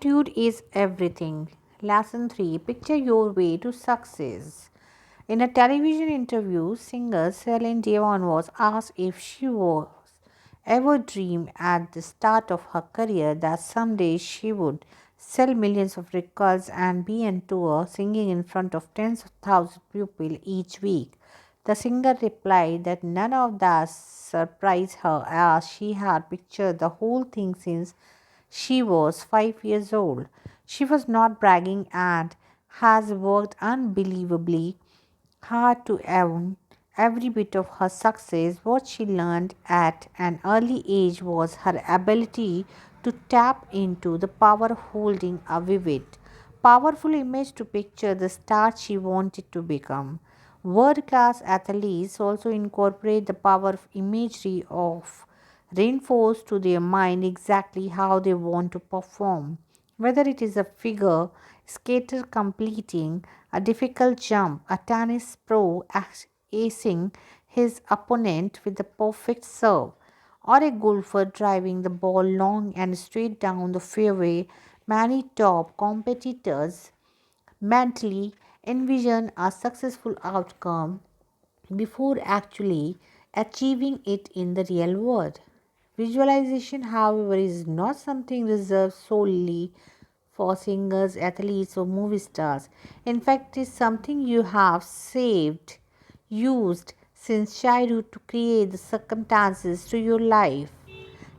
Attitude is everything. Lesson 3. Picture your way to success. In a television interview, singer Celine Dion was asked if she was ever dreamed at the start of her career that someday she would sell millions of records and be on tour singing in front of tens of thousands of people each week. The singer replied that none of that surprised her as she had pictured the whole thing since she was 5 years old. She was not bragging and has worked unbelievably hard to own every bit of her success. What she learned at an early age was her ability to tap into the power of holding a vivid, powerful image to picture the star she wanted to become. World class athletes also incorporate the power of imagery of reinforce to their mind exactly how they want to perform. Whether it is a figure skater completing a difficult jump, a tennis pro acing his opponent with the perfect serve, or a golfer driving the ball long and straight down the fairway, many top competitors mentally envision a successful outcome before actually achieving it in the real world. Visualization, however, is not something reserved solely for singers, athletes, or movie stars. In fact, it is something you have saved, used since childhood to create the circumstances to your life.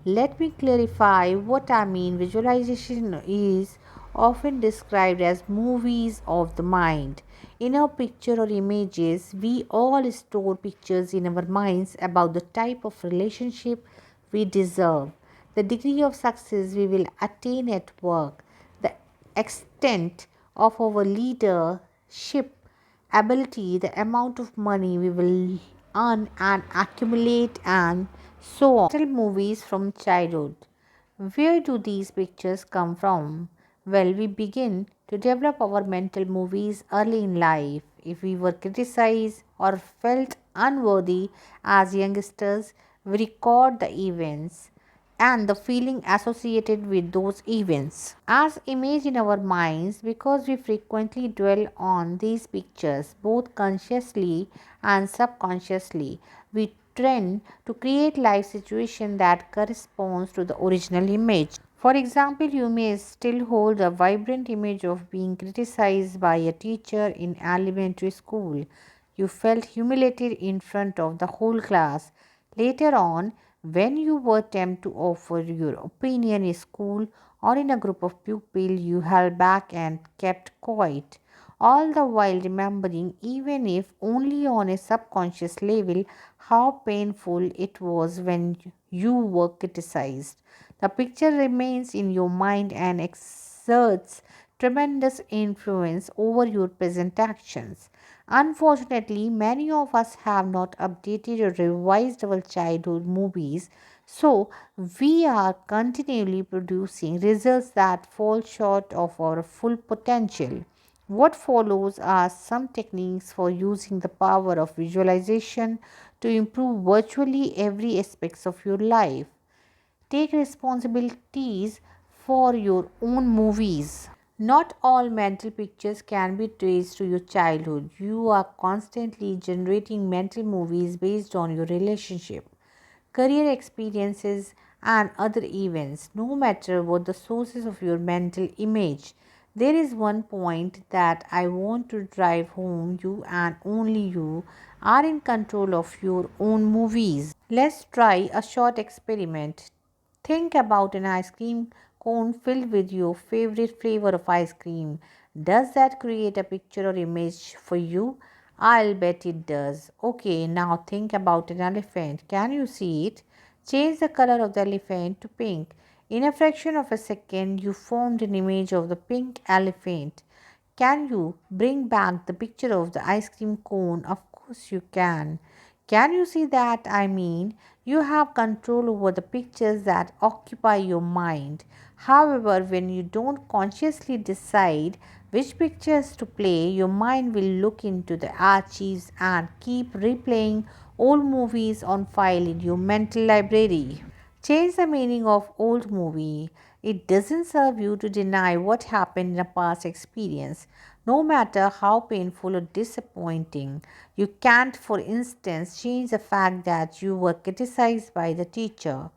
Let me clarify what I mean. Visualization is often described as movies of the mind. In our picture or images, we all store pictures in our minds about the type of relationship we deserve, the degree of success we will attain at work, the extent of our leadership ability, the amount of money we will earn and accumulate, and so on. Mental movies from childhood. Where do these pictures come from? Well, we begin to develop our mental movies early in life. If we were criticized or felt unworthy as youngsters, we record the events and the feeling associated with those events as image in our minds because we frequently dwell on these pictures both consciously and subconsciously. We trend to create life situation that corresponds to the original image. For example, you may still hold a vibrant image of being criticized by a teacher in elementary school. You felt humiliated in front of the whole class. Later on, when you were tempted to offer your opinion in school or in a group of pupils, you held back and kept quiet, all the while remembering, even if only on a subconscious level, how painful it was when you were criticized. The picture remains in your mind and exerts tremendous influence over your present actions. Unfortunately, many of us have not updated or revised our childhood movies, so we are continually producing results that fall short of our full potential. What follows are some techniques for using the power of visualization to improve virtually every aspect of your life. Take responsibilities for your own movies. Not all mental pictures can be traced to your childhood. You are constantly generating mental movies based on your relationship, career experiences, and other events, no matter what the sources of your mental image. There is one point that I want to drive home: you and only you are in control of your own movies. Let's try a short experiment. Think about an ice cream cone filled with your favorite flavor of ice cream. Does that create a picture or image for you? I'll bet it does. Okay, now think about an elephant. Can you see it? Change the color of the elephant to pink. In a fraction of a second, you formed an image of the pink elephant. Can you bring back the picture of the ice cream cone? Of course you can. Can you see that? I mean, you have control over the pictures that occupy your mind. However, when you don't consciously decide which pictures to play, your mind will look into the archives and keep replaying old movies on file in your mental library. Change the meaning of old movie. It doesn't serve you to deny what happened in a past experience, no matter how painful or disappointing. You can't, for instance, change the fact that you were criticized by the teacher.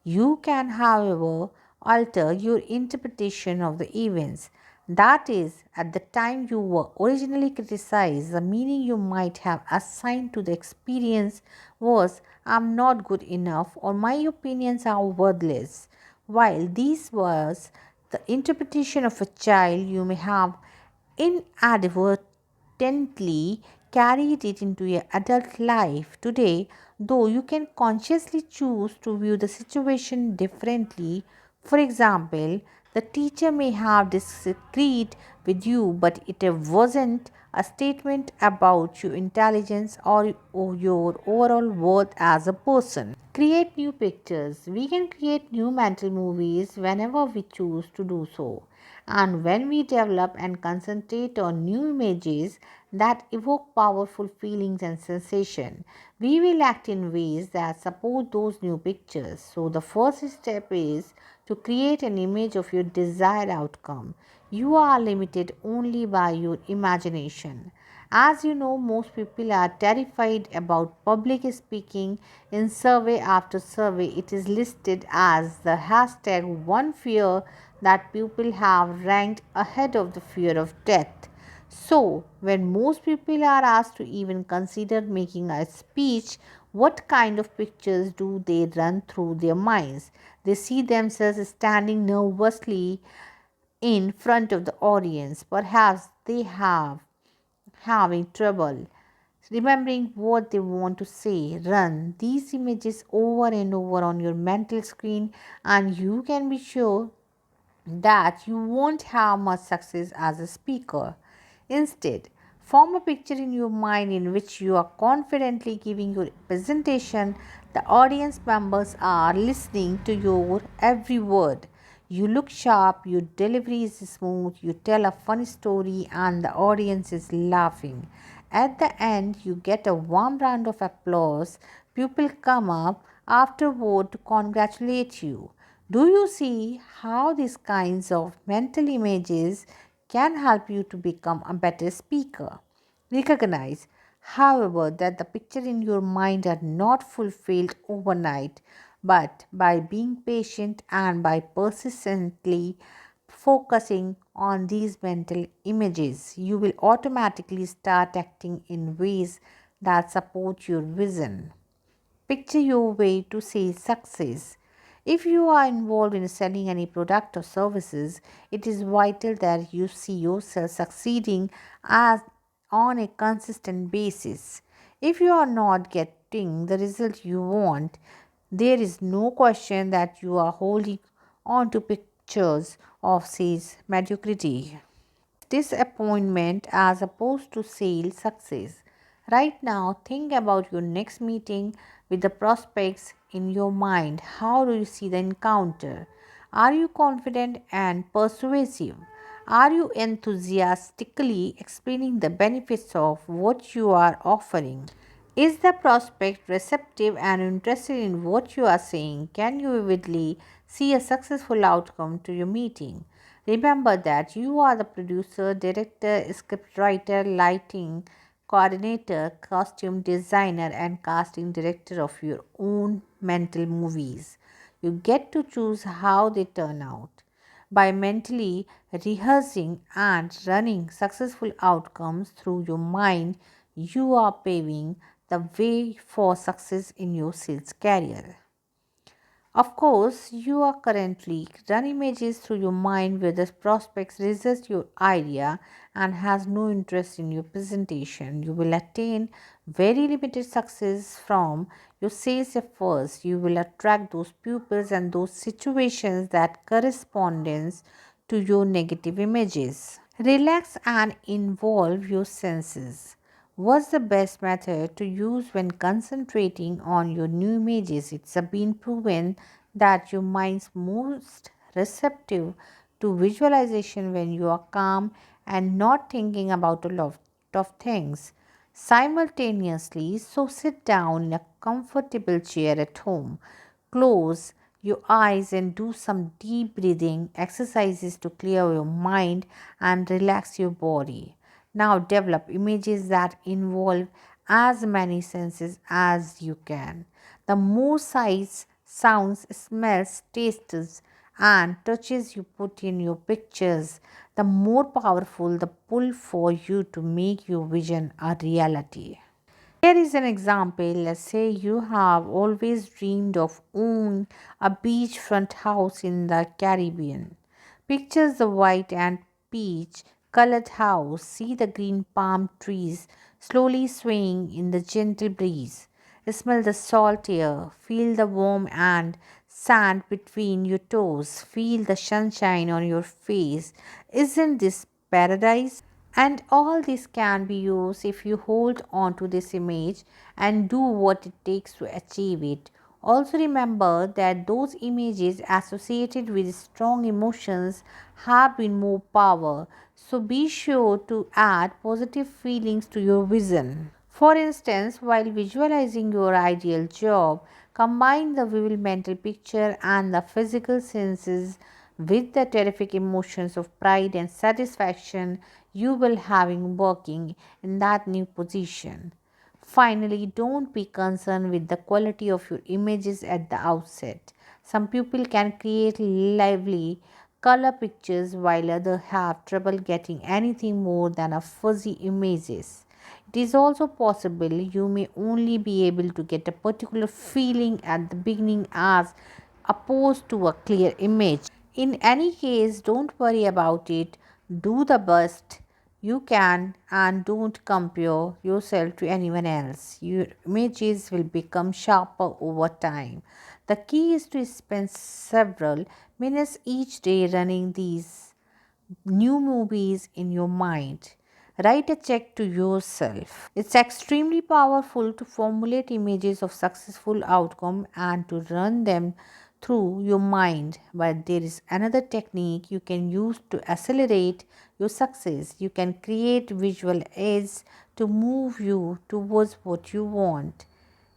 You can, however, alter your interpretation of the events. That is, at the time you were originally criticized, the meaning you might have assigned to the experience was I'm not good enough or my opinions are worthless. While this was the interpretation of a child, you may have inadvertently carried it into your adult life. Today, though, you can consciously choose to view the situation differently. For example, the teacher may have disagreed with you, but it wasn't a statement about your intelligence or your overall worth as a person. Create new pictures. We can create new mental movies whenever we choose to do so. And when we develop and concentrate on new images that evoke powerful feelings and sensation, we will act in ways that support those new pictures. So, the first step is to create an image of your desired outcome. You are limited only by your imagination. As you know, most people are terrified about public speaking. In survey after survey, it is listed as the hashtag one fear that people have ranked ahead of the fear of death. So, when most people are asked to even consider making a speech, what kind of pictures do they run through their minds? They see themselves standing nervously in front of the audience. Perhaps they have having trouble remembering what they want to say. Run these images over and over on your mental screen, and you can be sure that you won't have much success as a speaker. Instead, form a picture in your mind in which you are confidently giving your presentation. The audience members are listening to your every word. You look sharp, your delivery is smooth, you tell a funny story, and the audience is laughing. At the end, you get a warm round of applause. People come up afterward to congratulate you. Do you see how these kinds of mental images can help you to become a better speaker? Recognize, however, that the picture in your mind are not fulfilled overnight, but by being patient and by persistently focusing on these mental images, you will automatically start acting in ways that support your vision. Picture your way to say success. If you are involved in selling any product or services, it is vital that you see yourself succeeding as on a consistent basis. If you are not getting the result you want, there is no question that you are holding on to pictures of sales mediocrity, disappointment as opposed to sales success. Right now, think about your next meeting with the prospects in your mind. How do you see the encounter? Are you confident and persuasive? Are you enthusiastically explaining the benefits of what you are offering? Is the prospect receptive and interested in what you are saying? Can you vividly see a successful outcome to your meeting? Remember that you are the producer, director, scriptwriter, lighting coordinator, costume designer, and casting director of your own mental movies. You get to choose how they turn out. By mentally rehearsing and running successful outcomes through your mind, you are paving the way for success in your sales career. Of course, you are currently run images through your mind where the prospects resist your idea and has no interest in your presentation. You will attain very limited success from your sales efforts. You will attract those pupils and those situations that correspondence to your negative images. Relax and involve your senses. What's the best method to use when concentrating on your new images? It's been proven that your mind's most receptive to visualization when you are calm and not thinking about a lot of things simultaneously. So sit down in a comfortable chair at home. Close your eyes and do some deep breathing exercises to clear your mind and relax your body. Now develop images that involve as many senses as you can. The more sights, sounds, smells, tastes, and touches you put in your pictures, the more powerful the pull for you to make your vision a reality. Here is an example. Let's say you have always dreamed of owning a beachfront house in the Caribbean. Picture the white and peach colored house. See the green palm trees slowly swaying in the gentle breeze. Smell the salt air. Feel the warm and sand between your toes. Feel the sunshine on your face. Isn't this paradise? And all this can be used if you hold on to this image and do what it takes to achieve it. Also, remember that those images associated with strong emotions have been more power, so be sure to add positive feelings to your vision. For instance, while visualizing your ideal job, combine the vivid mental picture and the physical senses with the terrific emotions of pride and satisfaction you will having working in that new position. Finally, don't be concerned with the quality of your images at the outset. Some people can create lively color pictures while others have trouble getting anything more than a fuzzy images. It is also possible you may only be able to get a particular feeling at the beginning as opposed to a clear image. In any case, don't worry about it. Do the best you can and don't compare yourself to anyone else. Your images will become sharper over time. The key is to spend several minutes each day running these new movies in your mind. Write a check to yourself. It's extremely powerful to formulate images of successful outcome and to run them through your mind. But there is another technique you can use to accelerate your success. You can create visual aids to move you towards what you want.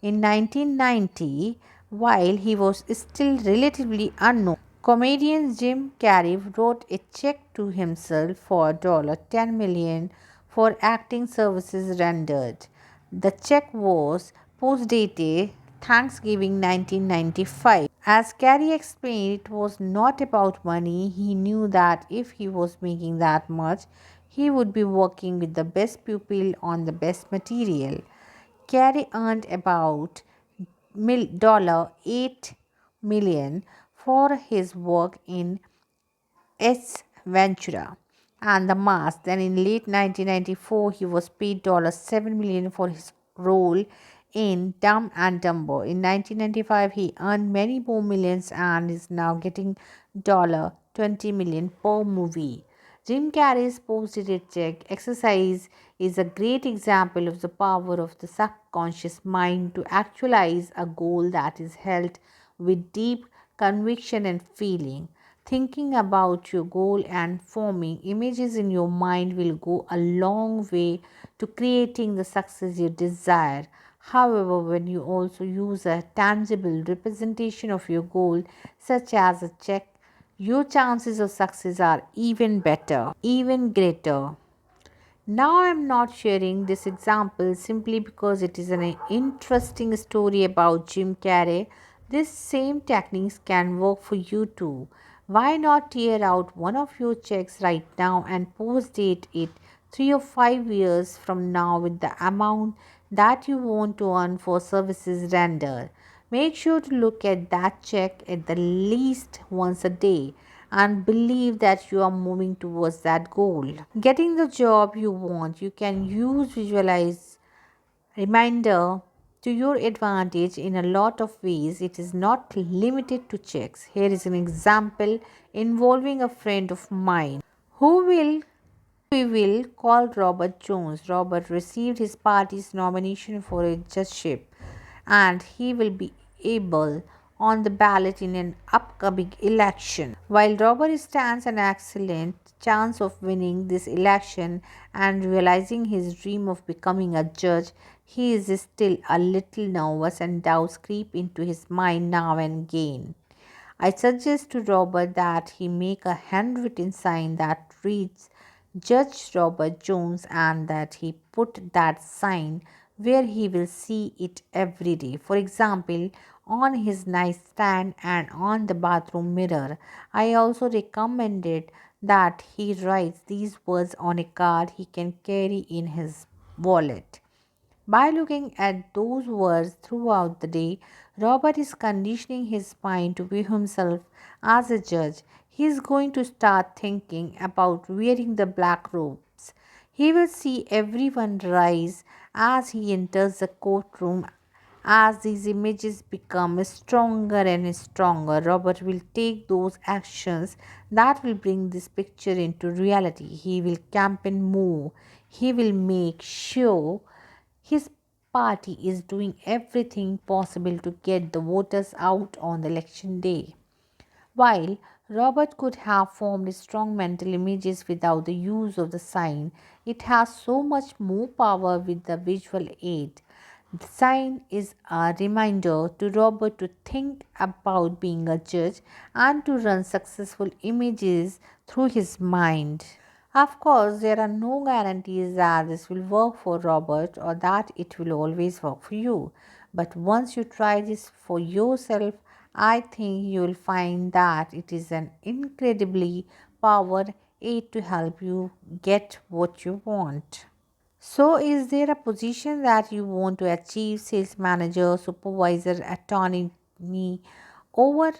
In 1990, while he was still relatively unknown, comedian Jim Carrey wrote a check to himself for $10 million for acting services rendered. The check was post-dated Thanksgiving 1995. As Carey explained, it was not about money. He knew that if he was making that much, he would be working with the best pupil on the best material. Carey earned about $8 million for his work in S. Ventura and The Mask. Then in late 1994, he was paid $7 million for his role in Dumb and Dumber. In 1995, he earned many more millions and is now getting $20 million per movie. Jim Carrey's post-dated check exercise is a great example of the power of the subconscious mind to actualize a goal that is held with deep conviction and feeling. Thinking about your goal and forming images in your mind will go a long way to creating the success you desire. However, when you also use a tangible representation of your goal, such as a check, your chances of success are even better, even greater. Now, I am not sharing this example simply because it is an interesting story about Jim Carrey. This same techniques can work for you too. Why not tear out one of your checks right now and post date it 3 or 5 years from now with the amount that you want to earn for services rendered? Make sure to look at that check at the least once a day and believe that you are moving towards that goal. Getting the job you want, you can use visualize reminder to your advantage in a lot of ways. It is not limited to checks. Here is an example involving a friend of mine who will we will call Robert Jones. Robert received his party's nomination for a judgeship and he will be able on the ballot in an upcoming election. While Robert stands an excellent chance of winning this election and realizing his dream of becoming a judge, he is still a little nervous and doubts creep into his mind now and again. I suggest to Robert that he make a handwritten sign that reads Judge Robert Jones and that he put that sign where he will see it every day. For example, on his nightstand and on the bathroom mirror. I also recommended that he writes these words on a card he can carry in his wallet. By looking at those words throughout the day, Robert is conditioning his mind to view himself as a judge. He is going to start thinking about wearing the black robes. He will see everyone rise as he enters the courtroom. As these images become stronger and stronger, Robert will take those actions that will bring this picture into reality. He will campaign more. He will make sure his party is doing everything possible to get the voters out on the election day. While Robert could have formed strong mental images without the use of the sign, it has so much more power with the visual aid. The sign is a reminder to Robert to think about being a judge and to run successful images through his mind. Of course, there are no guarantees that this will work for Robert or that it will always work for you. But once you try this for yourself, I think you will find that it is an incredibly power aid to help you get what you want. So, is there a position that you want to achieve, sales manager, supervisor, attorney, over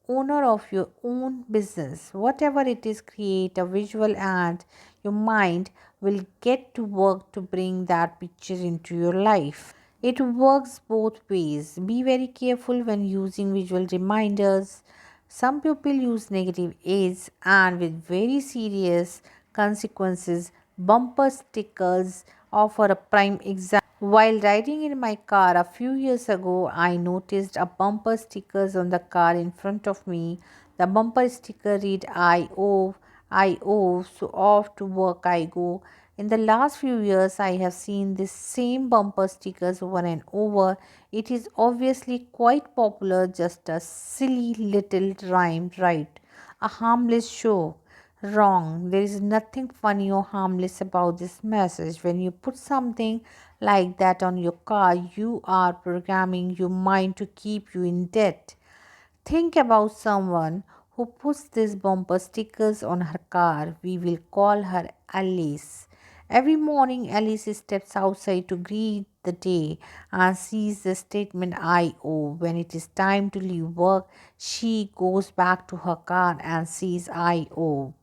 owner of your own business? Whatever it is, create a visual and your mind will get to work to bring that picture into your life. It works both ways. Be very careful when using visual reminders. Some people use negative aids and with very serious consequences. Bumper stickers offer a prime example. While riding in my car a few years ago, I noticed a bumper stickers on the car in front of me. The bumper sticker read I O, so off to work I go. In the last few years, I have seen this same bumper stickers over and over. It is obviously quite popular, just a silly little rhyme, right? A harmless show. Wrong. There is nothing funny or harmless about this message. When you put something like that on your car, you are programming your mind to keep you in debt. Think about someone who puts these bumper stickers on her car. We will call her Alice. Every morning, Alice steps outside to greet the day and sees the statement I O. When it is time to leave work, she goes back to her car and sees I O.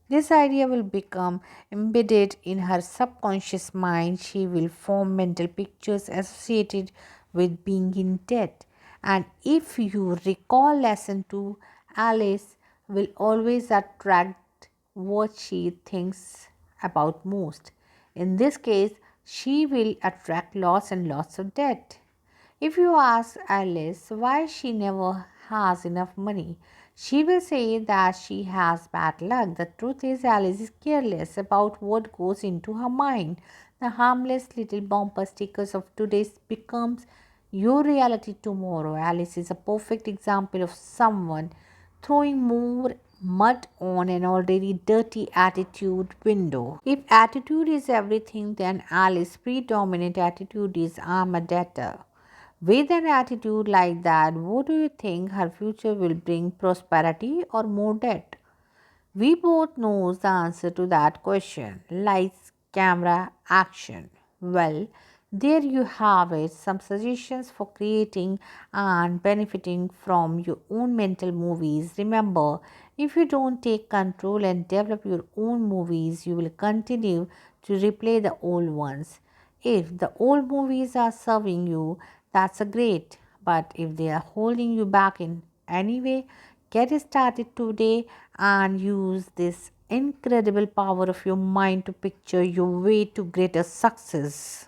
This idea will become embedded in her subconscious mind. She will form mental pictures associated with being in debt. And if you recall lesson 2, Alice will always attract what she thinks about most. In this case, she will attract lots and lots of debt. If you ask Alice why she never has enough money, she will say that she has bad luck. The truth is, Alice is careless about what goes into her mind. The harmless little bumper stickers of today becomes your reality tomorrow. Alice is a perfect example of someone throwing more mud on an already dirty attitude window. If attitude is everything, then Alice's predominant attitude is I'm a debtor. With an attitude like that, what do you think her future will bring, prosperity or more debt? We both knows the answer to that question. Lights, camera, action. Well, there you have it. Some suggestions for creating and benefiting from your own mental movies. Remember, if you don't take control and develop your own movies, you will continue to replay the old ones. If the old movies are serving you, that's a great. But if they are holding you back in any way, get started today and use this incredible power of your mind to picture your way to greater success.